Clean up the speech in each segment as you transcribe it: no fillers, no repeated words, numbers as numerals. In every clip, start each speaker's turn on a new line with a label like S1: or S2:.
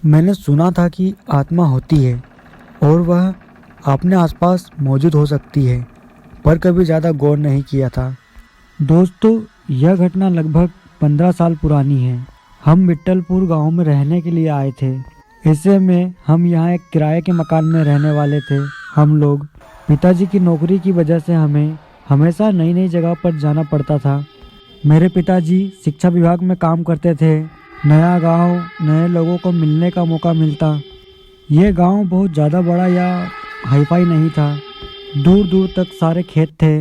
S1: मैंने सुना था कि आत्मा होती है और वह अपने आसपास मौजूद हो सकती है, पर कभी ज़्यादा गौर नहीं किया था। दोस्तों, यह घटना लगभग 15 साल पुरानी है। हम विट्ठलपुर गांव में रहने के लिए आए थे। ऐसे में हम यहाँ एक किराए के मकान में रहने वाले थे। हम लोग पिताजी की नौकरी की वजह से हमें हमेशा नई नई जगह पर जाना पड़ता था। मेरे पिताजी शिक्षा विभाग में काम करते थे। नया गांव, नए लोगों को मिलने का मौका मिलता। ये गांव बहुत ज़्यादा बड़ा या हाईफाई नहीं था। दूर दूर तक सारे खेत थे।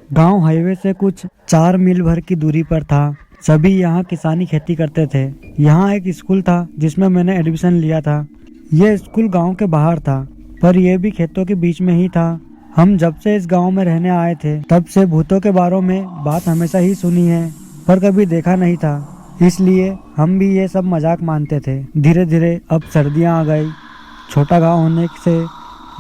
S1: गांव हाईवे से कुछ 4 मील भर की दूरी पर था। सभी यहाँ किसानी खेती करते थे। यहाँ एक स्कूल था जिसमें मैंने एडमिशन लिया था। यह स्कूल गांव के बाहर था, पर यह भी खेतों के बीच में ही था। हम जब से इस गांव में रहने आए थे तब से भूतों के बारे में बात हमेशा ही सुनी है, पर कभी देखा नहीं था। इसलिए हम भी ये सब मजाक मानते थे। धीरे धीरे अब सर्दियां आ गई। छोटा गांव होने से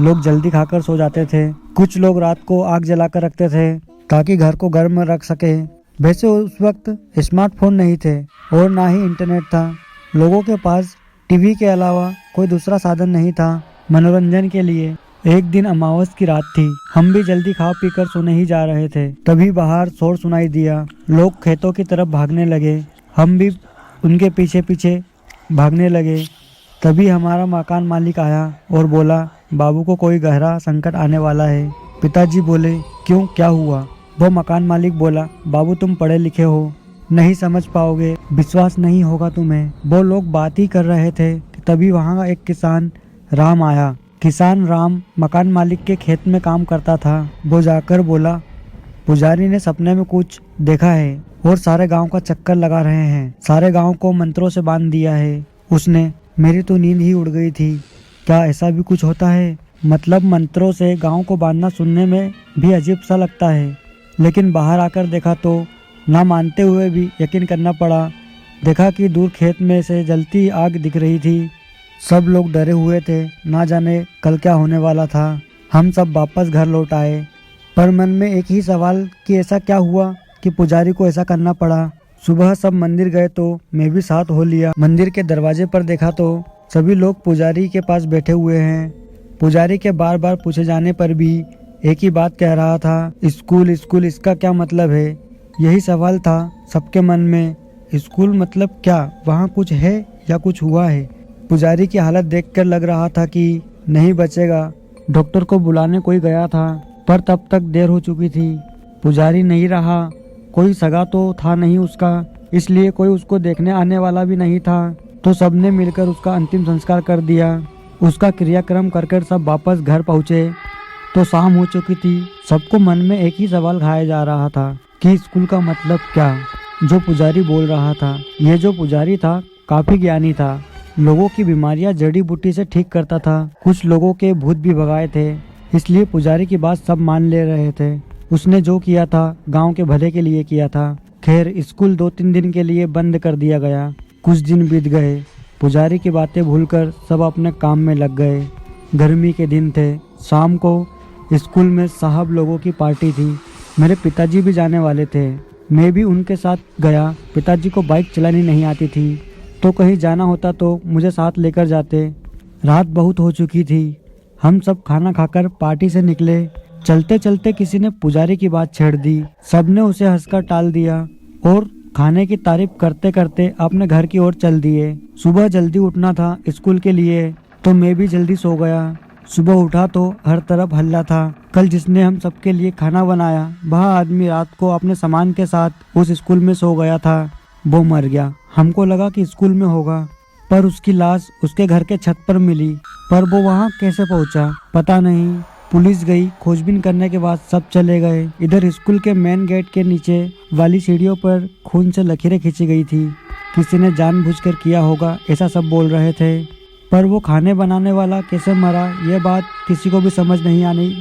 S1: लोग जल्दी खाकर सो जाते थे। कुछ लोग रात को आग जलाकर रखते थे ताकि घर को गर्म रख सके। वैसे उस वक्त स्मार्टफोन नहीं थे और ना ही इंटरनेट था। लोगों के पास टीवी के अलावा कोई दूसरा साधन नहीं था मनोरंजन के लिए। एक दिन अमावस की रात थी। हम भी जल्दी खा पी कर सोने ही जा रहे थे, तभी बाहर शोर सुनाई दिया। लोग खेतों की तरफ भागने लगे। हम भी उनके पीछे पीछे भागने लगे। तभी हमारा मकान मालिक आया और बोला, बाबू को कोई गहरा संकट आने वाला है। पिताजी बोले, क्यों, क्या हुआ? वो मकान मालिक बोला, बाबू तुम पढ़े लिखे हो, नहीं समझ पाओगे, विश्वास नहीं होगा तुम्हें। वो लोग बात ही कर रहे थे कि तभी वहाँ एक किसान राम आया। किसान राम मकान मालिक के खेत में काम करता था। वो जाकर बोला, पुजारी ने सपने में कुछ देखा है और सारे गांव का चक्कर लगा रहे हैं। सारे गांव को मंत्रों से बांध दिया है उसने। मेरी तो नींद ही उड़ गई थी। क्या ऐसा भी कुछ होता है? मतलब मंत्रों से गांव को बांधना सुनने में भी अजीब सा लगता है, लेकिन बाहर आकर देखा तो ना मानते हुए भी यकीन करना पड़ा। देखा कि दूर खेत में से जलती आग दिख रही थी। सब लोग डरे हुए थे, ना जाने कल क्या होने वाला था। हम सब वापस घर लौट आए, पर मन में एक ही सवाल कि ऐसा क्या हुआ कि पुजारी को ऐसा करना पड़ा। सुबह सब मंदिर गए तो मैं भी साथ हो लिया। मंदिर के दरवाजे पर देखा तो सभी लोग पुजारी के पास बैठे हुए हैं। पुजारी के बार बार पूछे जाने पर भी एक ही बात कह रहा था, स्कूल स्कूल, इसका क्या मतलब है? यही सवाल था सबके मन में। स्कूल मतलब क्या? वहाँ कुछ है या कुछ हुआ है? पुजारी की हालत देखकर लग रहा था कि नहीं बचेगा। डॉक्टर को बुलाने कोई गया था, पर तब तक देर हो चुकी थी। पुजारी नहीं रहा। कोई सगा तो था नहीं उसका, इसलिए कोई उसको देखने आने वाला भी नहीं था। तो सबने मिलकर उसका अंतिम संस्कार कर दिया। उसका क्रियाक्रम कर सब वापस घर पहुँचे तो शाम हो चुकी थी। सबको मन में एक ही सवाल खाया जा रहा था कि स्कूल का मतलब क्या? जो पुजारी बोल रहा था, ये जो पुजारी था काफी ज्ञानी था। लोगों की बीमारियां जड़ी बूटी से ठीक करता था। कुछ लोगों के भूत भी भगाए थे, इसलिए पुजारी की बात सब मान ले रहे थे। उसने जो किया था गांव के भले के लिए किया था। खैर, स्कूल 2-3 दिन के लिए बंद कर दिया गया। कुछ दिन बीत गए। पुजारी की बातें भूलकर सब अपने काम में लग गए। गर्मी के दिन थे। शाम को स्कूल में साहब लोगों की पार्टी थी। मेरे पिताजी भी जाने वाले थे। मैं भी उनके साथ गया। पिताजी को बाइक चलानी नहीं आती थी, तो कहीं जाना होता तो मुझे साथ लेकर जाते। रात बहुत हो चुकी थी। हम सब खाना खाकर पार्टी से निकले। चलते चलते किसी ने पुजारी की बात छेड़ दी। सबने उसे हंसकर टाल दिया और खाने की तारीफ करते करते अपने घर की ओर चल दिए। सुबह जल्दी उठना था स्कूल के लिए, तो मैं भी जल्दी सो गया। सुबह उठा तो हर तरफ हल्ला था। कल जिसने हम सबके लिए खाना बनाया, वह आदमी रात को अपने सामान के साथ उस स्कूल में सो गया था। वो मर गया। हमको लगा कि स्कूल में होगा, पर उसकी लाश उसके घर के छत पर मिली। पर वो वहाँ कैसे पहुँचा पता नहीं। पुलिस गई। खोजबीन करने के बाद सब चले गए। इधर स्कूल के मेन गेट के नीचे वाली सीढ़ियों पर खून से लकीरें खींची गई थी। किसी ने जानबूझकर किया होगा, ऐसा सब बोल रहे थे। पर वो खाने बनाने वाला कैसे मरा, ये बात किसी को भी समझ नहीं आनी।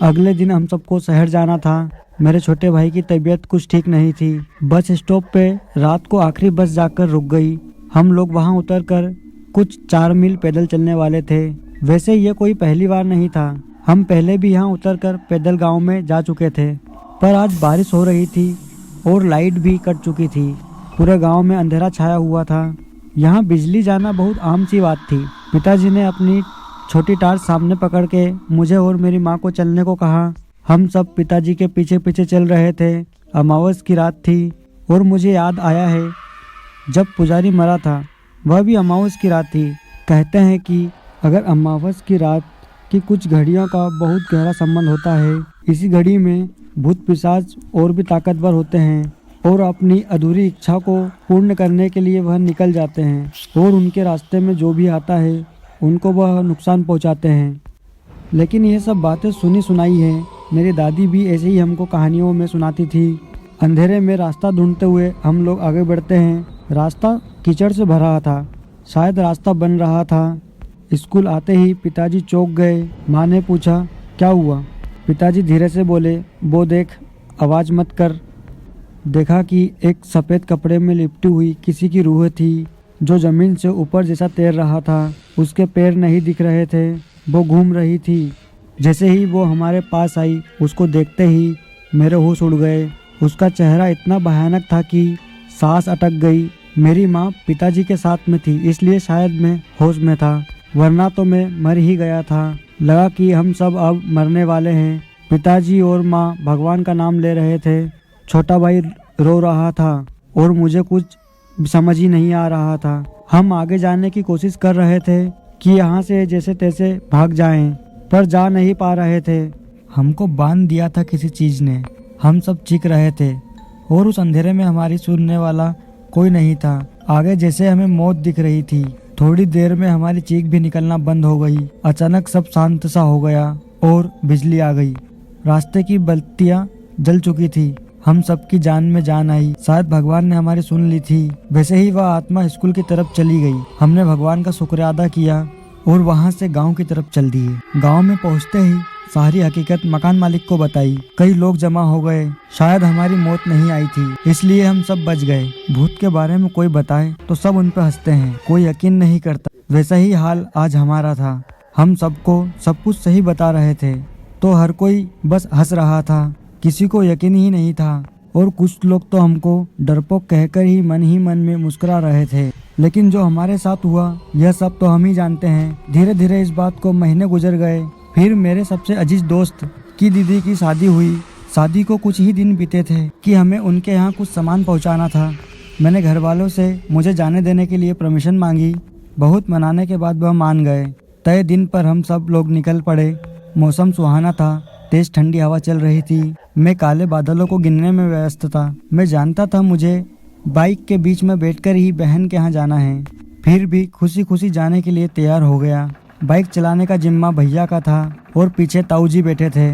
S1: अगले दिन हम सबको शहर जाना था। मेरे छोटे भाई की तबीयत कुछ ठीक नहीं थी। बस स्टॉप पे रात को आखिरी बस जाकर रुक गई। हम लोग वहाँ उतरकर कुछ 4 मील पैदल चलने वाले थे। वैसे ये कोई पहली बार नहीं था। हम पहले भी यहाँ उतरकर पैदल गांव में जा चुके थे, पर आज बारिश हो रही थी और लाइट भी कट चुकी थी। पूरे गांव में अंधेरा छाया हुआ था। यहाँ बिजली जाना बहुत आम सी बात थी। पिताजी ने अपनी छोटी टार्च सामने पकड़ के मुझे और मेरी माँ को चलने को कहा। हम सब पिताजी के पीछे पीछे चल रहे थे। अमावस की रात थी और मुझे याद आया है जब पुजारी मरा था वह भी अमावस की रात थी। कहते हैं कि अगर अमावस की रात की कुछ घड़ियों का बहुत गहरा संबंध होता है। इसी घड़ी में भूत पिशाच और भी ताकतवर होते हैं और अपनी अधूरी इच्छा को पूर्ण करने के लिए वह निकल जाते हैं और उनके रास्ते में जो भी आता है उनको वह नुकसान पहुंचाते हैं। लेकिन ये सब बातें सुनी सुनाई हैं। मेरी दादी भी ऐसे ही हमको कहानियों में सुनाती थी। अंधेरे में रास्ता ढूंढते हुए हम लोग आगे बढ़ते हैं। रास्ता कीचड़ से भरा था, शायद रास्ता बन रहा था। स्कूल आते ही पिताजी चौंक गए। माँ ने पूछा क्या हुआ? पिताजी धीरे से बोले वो देख, आवाज़ मत कर। देखा कि एक सफ़ेद कपड़े में लिपटी हुई किसी की रूह थी जो ज़मीन से ऊपर जैसा तैर रहा था। उसके पैर नहीं दिख रहे थे, वो घूम रही थी। जैसे ही वो हमारे पास आई उसको देखते ही मेरे होश उड़ गए। उसका चेहरा इतना भयानक था कि सांस अटक गई। मेरी माँ पिताजी के साथ में थी इसलिए शायद मैं होश में था, वरना तो मैं मर ही गया था। लगा कि हम सब अब मरने वाले हैं। पिताजी और माँ भगवान का नाम ले रहे थे। छोटा भाई रो रहा था और मुझे कुछ समझ ही नहीं आ रहा था। हम आगे जाने की कोशिश कर रहे थे कि यहाँ से जैसे तैसे भाग जाएं, पर जा नहीं पा रहे थे। हमको बांध दिया था किसी चीज़ ने। हम सब चीख रहे थे और उस अंधेरे में हमारी सुनने वाला कोई नहीं था। आगे जैसे हमें मौत दिख रही थी। थोड़ी देर में हमारी चीख भी निकलना बंद हो गई। अचानक सब शांत सा हो गया और बिजली आ गई। रास्ते की बत्तियां जल चुकी थी। हम सबकी जान में जान आई। शायद भगवान ने हमारी सुन ली थी। वैसे ही वह आत्मा स्कूल की तरफ चली गई। हमने भगवान का शुक्रिया अदा किया और वहां से गांव की तरफ चल दिए। गांव में पहुंचते ही सारी हकीकत मकान मालिक को बताई। कई लोग जमा हो गए। शायद हमारी मौत नहीं आई थी इसलिए हम सब बच गए। भूत के बारे में कोई बताए तो सब उन पर हंसते हैं, कोई यकीन नहीं करता। वैसा ही हाल आज हमारा था। हम सबको सब कुछ सही बता रहे थे तो हर कोई बस हंस रहा था। किसी को यकीन ही नहीं था और कुछ लोग तो हमको डरपोक कहकर ही मन में मुस्कुरा रहे थे। लेकिन जो हमारे साथ हुआ यह सब तो हम ही जानते हैं। धीरे धीरे इस बात को महीने गुजर गए। फिर मेरे सबसे अजीज दोस्त की दीदी की शादी हुई। शादी को कुछ ही दिन बीते थे कि हमें उनके यहाँ कुछ सामान पहुँचाना था। मैंने घर वालों से मुझे जाने देने के लिए परमिशन मांगी। बहुत मनाने के बाद वह मान गए। तय दिन पर हम सब लोग निकल पड़े। मौसम सुहाना था, तेज ठंडी हवा चल रही थी। मैं काले बादलों को गिनने में व्यस्त था। मैं जानता था मुझे बाइक के बीच में बैठकर ही बहन के यहाँ जाना है। फिर भी खुशी खुशी जाने के लिए तैयार हो गया। बाइक चलाने का जिम्मा भैया का था और पीछे ताऊजी बैठे थे।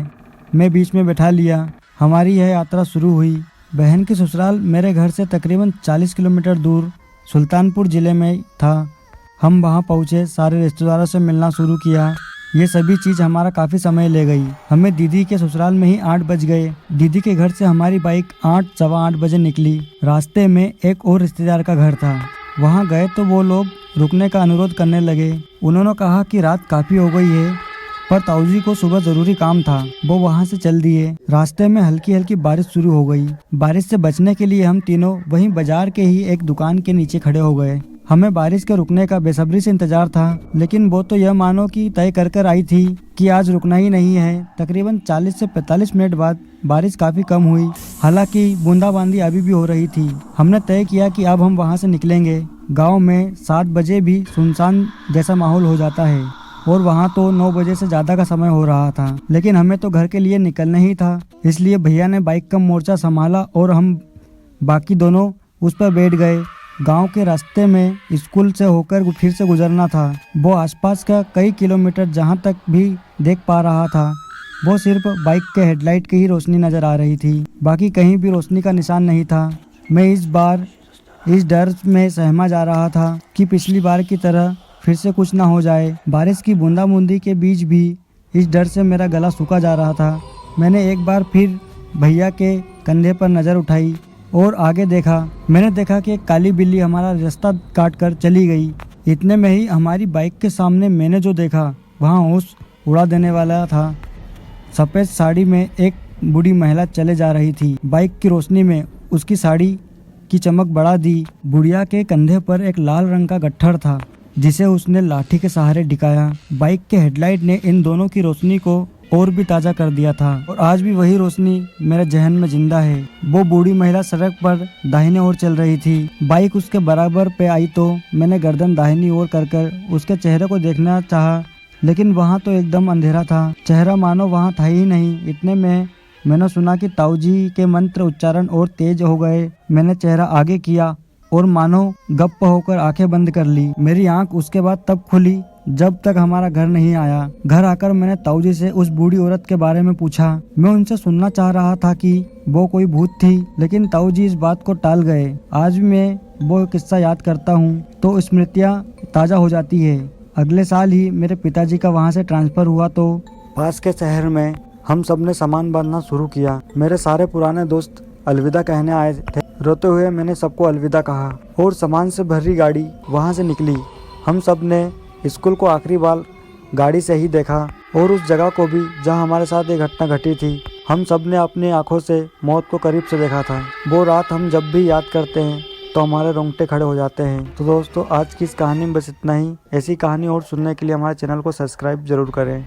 S1: मैं बीच में बैठा लिया। हमारी यह यात्रा शुरू हुई। बहन की ससुराल मेरे घर से तकरीबन 40 किलोमीटर दूर सुल्तानपुर ज़िले में था। हम वहाँ पहुँचे, सारे रिश्तेदारों से मिलना शुरू किया। ये सभी चीज़ हमारा काफ़ी समय ले गई। हमें दीदी के ससुराल में ही 8 बज गए। दीदी के घर से हमारी बाइक 8 सवा 8 बजे निकली। रास्ते में एक और रिश्तेदार का घर था। वहाँ गए तो वो लोग रुकने का अनुरोध करने लगे। उन्होंने कहा कि रात काफ़ी हो गई है, पर ताऊजी को सुबह ज़रूरी काम था, वो वहाँ से चल दिए। रास्ते में हल्की हल्की बारिश शुरू हो गई। बारिश से बचने के लिए हम तीनों वहीं बाजार के ही एक दुकान के नीचे खड़े हो गए। हमें बारिश के रुकने का बेसब्री से इंतजार था, लेकिन वो तो यह मानो कि तय कर आई थी कि आज रुकना ही नहीं है। तकरीबन 40 से 45 मिनट बाद बारिश काफ़ी कम हुई। हालांकि बूंदाबांदी अभी भी हो रही थी। हमने तय किया कि अब हम वहां से निकलेंगे। गांव में 7 बजे भी सुनसान जैसा माहौल हो जाता है और वहां तो 9 बजे से ज़्यादा का समय हो रहा था। लेकिन हमें तो घर के लिए निकलना ही था, इसलिए भैया ने बाइक का मोर्चा संभाला और हम बाकी दोनों उस पर बैठ गए। गांव के रास्ते में स्कूल से होकर फिर से गुजरना था। वो आसपास का कई किलोमीटर जहां तक भी देख पा रहा था वो सिर्फ बाइक के हेडलाइट की ही रोशनी नज़र आ रही थी। बाकी कहीं भी रोशनी का निशान नहीं था। मैं इस बार इस डर में सहमा जा रहा था कि पिछली बार की तरह फिर से कुछ ना हो जाए। बारिश की बूंदाबूंदी के बीच भी इस डर से मेरा गला सूखा जा रहा था। मैंने एक बार फिर भैया के कंधे पर नज़र उठाई और आगे देखा। मैंने देखा कि एक काली बिल्ली हमारा रास्ता काट कर चली गई। इतने में ही हमारी बाइक के सामने मैंने जो देखा वहाँ होश उड़ा देने वाला था। सफ़ेद साड़ी में एक बूढ़ी महिला चले जा रही थी। बाइक की रोशनी में उसकी साड़ी की चमक बढ़ा दी। बुढ़िया के कंधे पर एक लाल रंग का गट्ठर था जिसे उसने लाठी के सहारे टिकाया। बाइक के हेडलाइट ने इन दोनों की रोशनी को और भी ताजा कर दिया था और आज भी वही रोशनी मेरे जहन में जिंदा है। वो बूढ़ी महिला सड़क पर दाहिने ओर चल रही थी। बाइक उसके बराबर पे आई तो मैंने गर्दन दाहिनी ओर कर उसके चेहरे को देखना चाहा, लेकिन वहाँ तो एकदम अंधेरा था। चेहरा मानो वहाँ था ही नहीं। इतने में मैंने सुना कि ताऊजी के मंत्र उच्चारण और तेज हो गए। मैंने चेहरा आगे किया और मानो गप्प होकर आंखें बंद कर ली। मेरी आंख उसके बाद तब खुली जब तक हमारा घर नहीं आया। घर आकर मैंने ताऊजी से उस बूढ़ी औरत के बारे में पूछा। मैं उनसे सुनना चाह रहा था कि वो कोई भूत थी, लेकिन ताऊजी इस बात को टाल गए। आज भी मैं वो किस्सा याद करता हूँ तो स्मृतियाँ ताजा हो जाती है। अगले साल ही मेरे पिताजी का वहाँ से ट्रांसफर हुआ तो पास के शहर में हम सब ने सामान बांधना शुरू किया। मेरे सारे पुराने दोस्त अलविदा कहने आए थे। रोते हुए मैंने सबको अलविदा कहा और सामान से भरी गाड़ी वहाँ से निकली। हम सब ने स्कूल को आखिरी बार गाड़ी से ही देखा और उस जगह को भी जहाँ हमारे साथ ये घटना घटी थी। हम सब ने अपनी आंखों से मौत को करीब से देखा था। वो रात हम जब भी याद करते हैं तो हमारे रोंगटे खड़े हो जाते हैं। तो दोस्तों, आज की इस कहानी में बस इतना ही। ऐसी कहानी और सुनने के लिए हमारे चैनल को सब्सक्राइब जरूर करें।